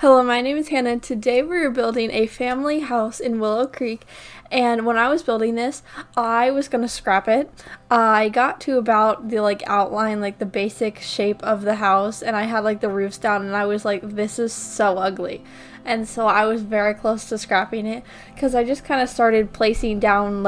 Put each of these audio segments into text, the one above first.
Hello, my name is Hannah. Today we're building a family house in Willow Creek, and when I was building this, I was gonna scrap it. I got to about the outline, the basic shape of the house, and I had the roofs down, and I was like, this is so ugly. And so I was very close to scrapping it because I just kind of started placing down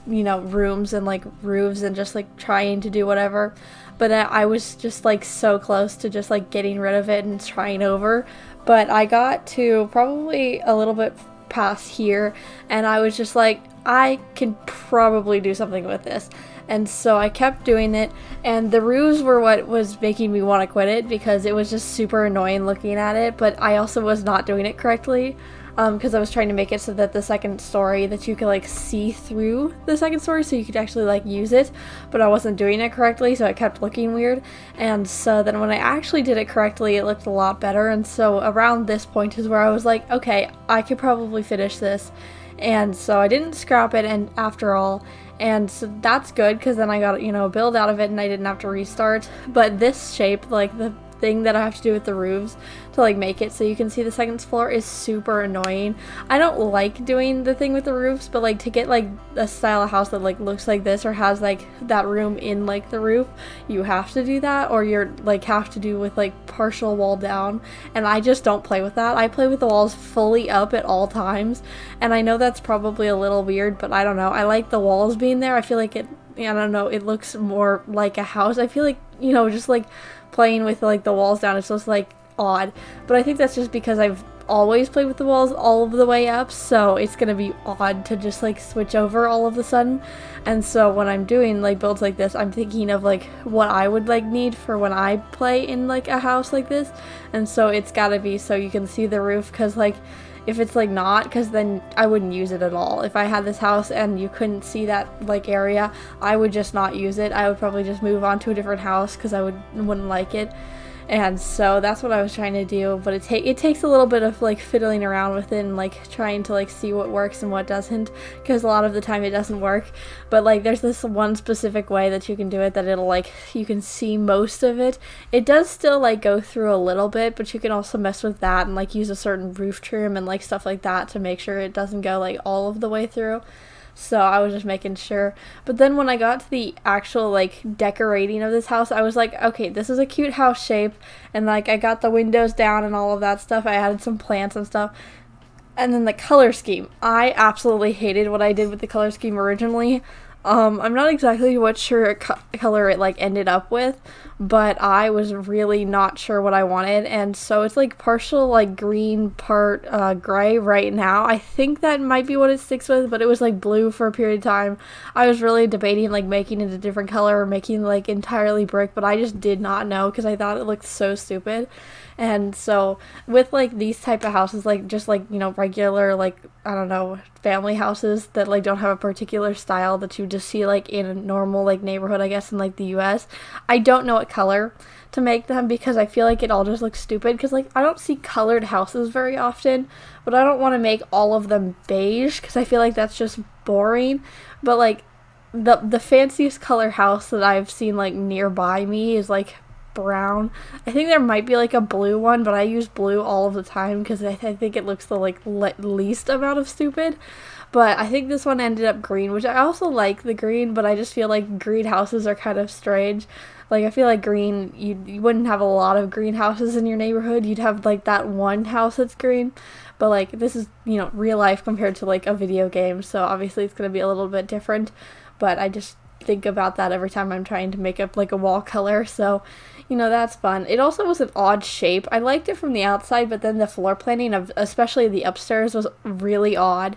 rooms and roofs and just trying to do whatever. But I was just so close to just getting rid of it and trying over. But I got to probably a little bit past here, and I was just like, I can probably do something with this. And so I kept doing it, and the roofs were what was making me want to quit it because it was just super annoying looking at it, but I also was not doing it correctly. Because I was trying to make it so that the second story that you could see through the second story so you could actually use it, but I wasn't doing it correctly, so it kept looking weird. And so then when I actually did it correctly, it looked a lot better. And so around this point is where I was like, okay, I could probably finish this. And so I didn't scrap it, and after all, and so that's good because then I got a build out of it and I didn't have to restart. But this shape, the thing that I have to do with the roofs to make it so you can see the second floor, is super annoying. I don't like doing the thing with the roofs, but to get a style of house that looks like this or has that room in the roof, you have to do that, or you're have to do with partial wall down, and I just don't play with that. I play with the walls fully up at all times, and I know that's probably a little weird, but I don't know, I like the walls being there. I feel like it, I don't know, it looks more like a house. I feel just playing with the walls down, it's just odd, but I think that's just because I've always played with the walls all of the way up, so it's gonna be odd to just switch over all of a sudden. And so when I'm doing builds like this, I'm thinking of what I would need for when I play in a house like this. And so it's gotta be so you can see the roof, because if it's not, because then I wouldn't use it at all. If I had this house and you couldn't see that area, I would just not use it. I would probably just move on to a different house because I wouldn't like it. And so that's what I was trying to do, but it takes a little bit of fiddling around with it and trying to see what works and what doesn't, because a lot of the time it doesn't work. But there's this one specific way that you can do it that it'll you can see most of it. It does still go through a little bit, but you can also mess with that and use a certain roof trim and stuff like that to make sure it doesn't go all of the way through. So I was just making sure. But then when I got to the actual decorating of this house, I was like, okay, this is a cute house shape, and I got the windows down and all of that stuff. I added some plants and stuff. And then the color scheme, I absolutely hated what I did with the color scheme originally. I'm not exactly what color it ended up with, but I was really not sure what I wanted, and so it's partial green, part gray right now. I think that might be what it sticks with, but it was blue for a period of time. I was really debating making it a different color or making entirely brick, but I just did not know because I thought it looked so stupid. And so with these type of houses, just regular I don't know, family houses that don't have a particular style that you just see in a normal neighborhood, I guess, in the US, I don't know what color to make them because I feel it all just looks stupid, because I don't see colored houses very often, but I don't want to make all of them beige because I feel that's just boring. But the fanciest color house that I've seen nearby me is brown. I think there might be a blue one, but I use blue all of the time because I think it looks the least amount of stupid. But I think this one ended up green, which I also like the green, but I just feel green houses are kind of strange. I feel green, you wouldn't have a lot of greenhouses in your neighborhood. You'd have that one house that's green, but this is real life compared to a video game, so obviously it's going to be a little bit different. But I just think about that every time I'm trying to make up a wall color, so that's fun. It also was an odd shape. I liked it from the outside, but then the floor planning of especially the upstairs was really odd.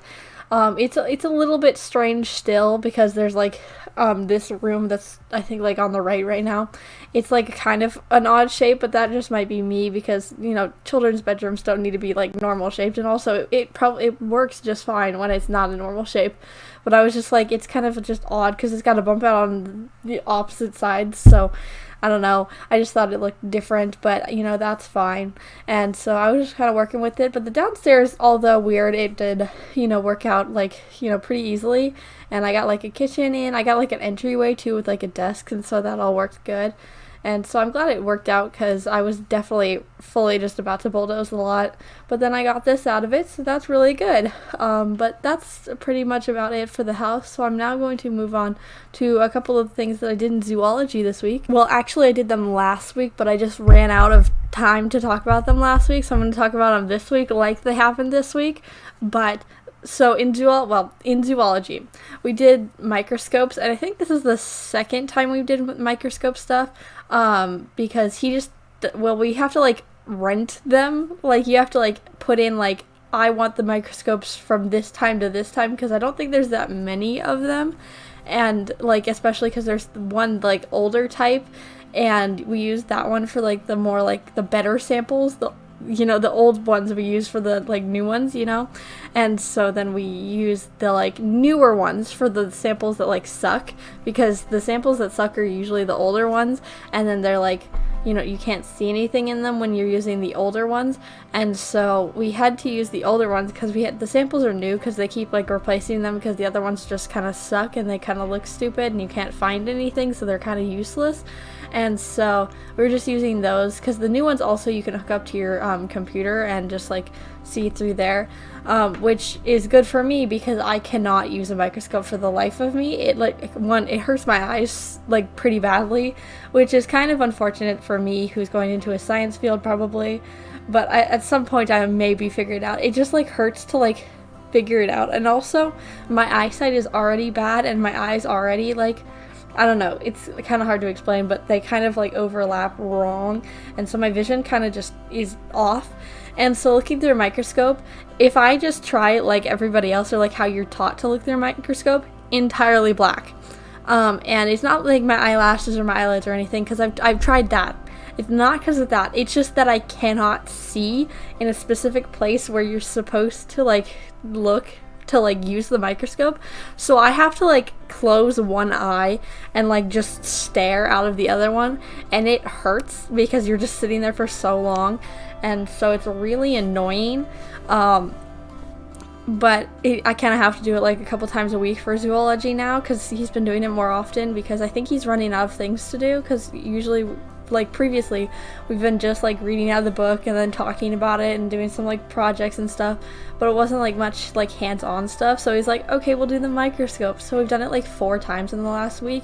It's a little bit strange still because there's this room that's I think on the right now. It's kind of an odd shape, but that just might be me because children's bedrooms don't need to be normal shaped, and also it works just fine when it's not a normal shape. But I was just it's kind of just odd because it's got a bump out on the opposite sides, so I don't know. I just thought it looked different, but that's fine. And so I was just kind of working with it. But the downstairs, although weird, it did, work out pretty easily. And I got a kitchen in. I got an entryway too with a desk, and so that all worked good. And so I'm glad it worked out because I was definitely fully just about to bulldoze a lot. But then I got this out of it, so that's really good. But that's pretty much about it for the house. So I'm now going to move on to a couple of things that I did in zoology this week. Well, actually I did them last week, but I just ran out of time to talk about them last week. So I'm going to talk about them this week like they happened this week. But so in zoology, we did microscopes, and I think this is the second time we did microscope stuff, because we have to like rent them. Like you have to like put in like, I want the microscopes from this time to this time, because I don't think there's that many of them, and like especially because there's one like older type, and we used that one for like the more like the better samples. The old ones we use for the like new ones, and so then we use the like newer ones for the samples that like suck, because the samples that suck are usually the older ones, and then they're like, you can't see anything in them when you're using the older ones. And so we had to use the older ones because the samples are new, because they keep like replacing them because the other ones just kind of suck and they kind of look stupid and you can't find anything, so they're kind of useless. And so we were just using those because the new ones also you can hook up to your computer and just like see through there, which is good for me because I cannot use a microscope for the life of me. It hurts my eyes like pretty badly, which is kind of unfortunate for me who's going into a science field probably, but at some point I maybe figure it out. It just like hurts to like figure it out, and also my eyesight is already bad and my eyes already like, I don't know, it's kind of hard to explain, but they kind of like overlap wrong, and so my vision kind of just is off. And so looking through a microscope, if I just try like everybody else, or like how you're taught to look through a microscope, entirely black. And it's not like my eyelashes or my eyelids or anything, because I've tried that. It's not because of that. It's just that I cannot see in a specific place where you're supposed to like look to like use the microscope. So I have to like close one eye and like just stare out of the other one, and it hurts because you're just sitting there for so long, and so it's really annoying. But I kind of have to do it like a couple times a week for zoology now, because he's been doing it more often, because I think he's running out of things to do, because usually like previously we've been just like reading out of the book and then talking about it and doing some like projects and stuff, but it wasn't like much like hands-on stuff. So he's like, okay, we'll do the microscope. So we've done it like 4 times in the last week,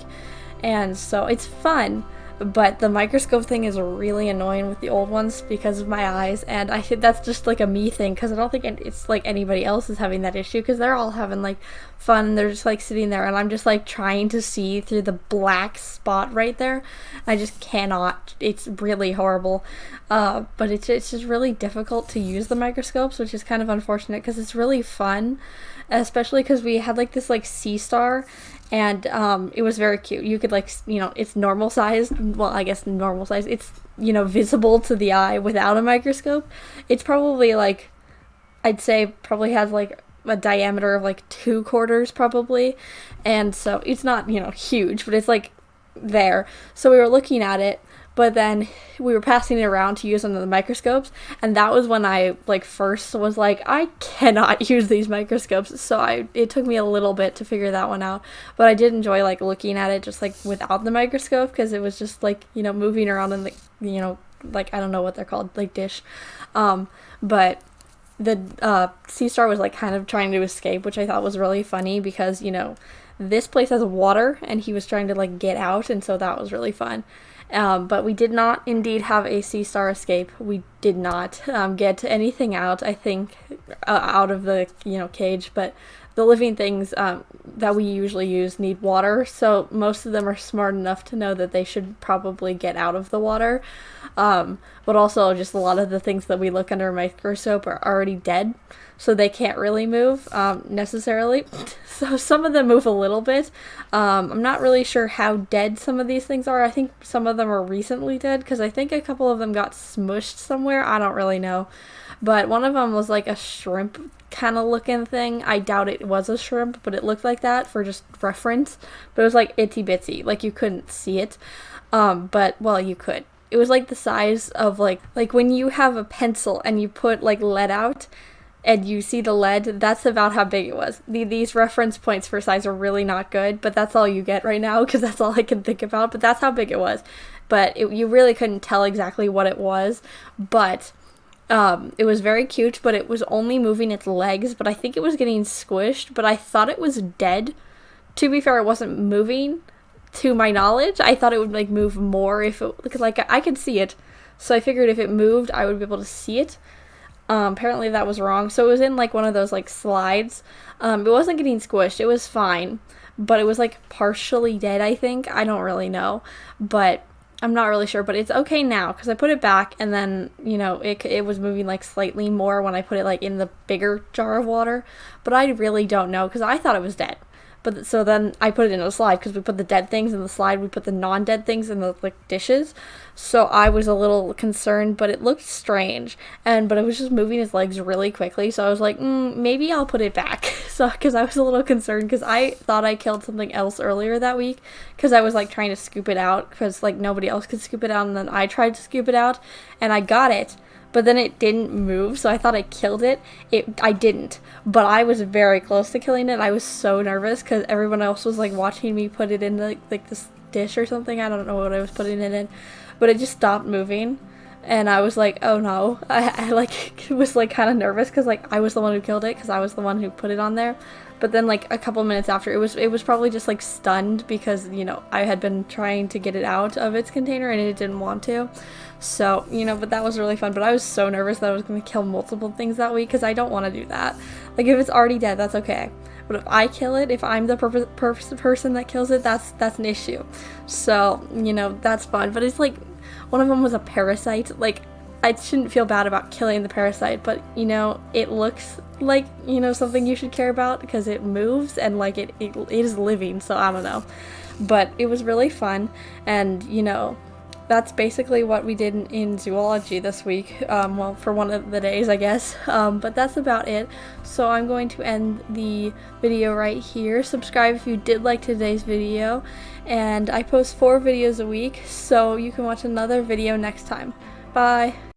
and so it's fun. But the microscope thing is really annoying with the old ones because of my eyes, and I think that's just like a me thing, because I don't think it's like anybody else is having that issue, because they're all having like fun and they're just like sitting there, and I'm just like trying to see through the black spot right there. I just cannot. It's really horrible. But it's just really difficult to use the microscopes, which is kind of unfortunate, because it's really fun, especially because we had like this like sea star, and it was very cute. You could like, it's normal sized. Well, I guess normal size. It's, visible to the eye without a microscope. It's probably like, I'd say probably has like a diameter of like 2 quarters probably. And so it's not, huge, but it's like there. So we were looking at it, but then we were passing it around to use under the microscopes, and that was when I like first was like, I cannot use these microscopes. So it took me a little bit to figure that one out, but I did enjoy like looking at it just like without the microscope, because it was just like, moving around in the, like, I don't know what they're called, like dish. But the sea star was like kind of trying to escape, which I thought was really funny, because this place has water and he was trying to like get out, and so that was really fun. But we did not indeed have a sea star escape. We did not get anything out, I think, out of the cage, but the living things that we usually use need water, so most of them are smart enough to know that they should probably get out of the water. But also just a lot of the things that we look under a microscope are already dead, so they can't really move necessarily. So some of them move a little bit. I'm not really sure how dead some of these things are. I think some of them are recently dead, because I think a couple of them got smushed somewhere. I don't really know. But one of them was like a shrimp kind of looking thing. I doubt it was a shrimp, but it looked like that for just reference. But it was like itsy bitsy, like you couldn't see it. But, well, you could. It was like the size of like when you have a pencil and you put like lead out and you see the lead, that's about how big it was. These reference points for size are really not good, but that's all you get right now, because that's all I can think about. But that's how big it was. but you really couldn't tell exactly what it was. But it was very cute, but it was only moving its legs, but I think it was getting squished, but I thought it was dead. To be fair, it wasn't moving, to my knowledge. I thought it would like move more if it, like I could see it, so I figured if it moved I would be able to see it. Apparently that was wrong. So it was in like one of those like slides. It wasn't getting squished, it was fine, but it was like partially dead, I think. I don't really know, but I'm not really sure, but it's okay now because I put it back, and then, you know, it was moving like slightly more when I put it like in the bigger jar of water, but I really don't know because I thought it was dead. But so then I put it in a slide because we put the dead things in the slide, we put the non-dead things in the like dishes. So I was a little concerned, but it looked strange, but it was just moving his legs really quickly. So I was like, maybe I'll put it back. So because I was a little concerned because I thought I killed something else earlier that week because I was like trying to scoop it out because like nobody else could scoop it out, and then I tried to scoop it out and I got it. But then it didn't move, so I thought I killed it. I didn't, but I was very close to killing it. I was so nervous because everyone else was like watching me put it in like this dish or something. I don't know what I was putting it in, but it just stopped moving, and I was like, oh no. I like was like kind of nervous because like I was the one who killed it because I was the one who put it on there. But then like a couple minutes after, it was probably just like stunned because, you know, I had been trying to get it out of its container and it didn't want to. So, you know, but that was really fun. But I was so nervous that I was going to kill multiple things that week because I don't want to do that. Like, if it's already dead, that's okay. But if I kill it, if I'm the person that kills it, that's an issue. So, you know, that's fun. But it's like, one of them was a parasite. Like, I shouldn't feel bad about killing the parasite, but, you know, it looks like, you know, something you should care about because it moves and, like, it is living, so I don't know. But it was really fun, and, you know, that's basically what we did in zoology this week, well, for one of the days, I guess, but that's about it. So I'm going to end the video right here. Subscribe if you did like today's video, and I post 4 videos a week, so you can watch another video next time. Bye!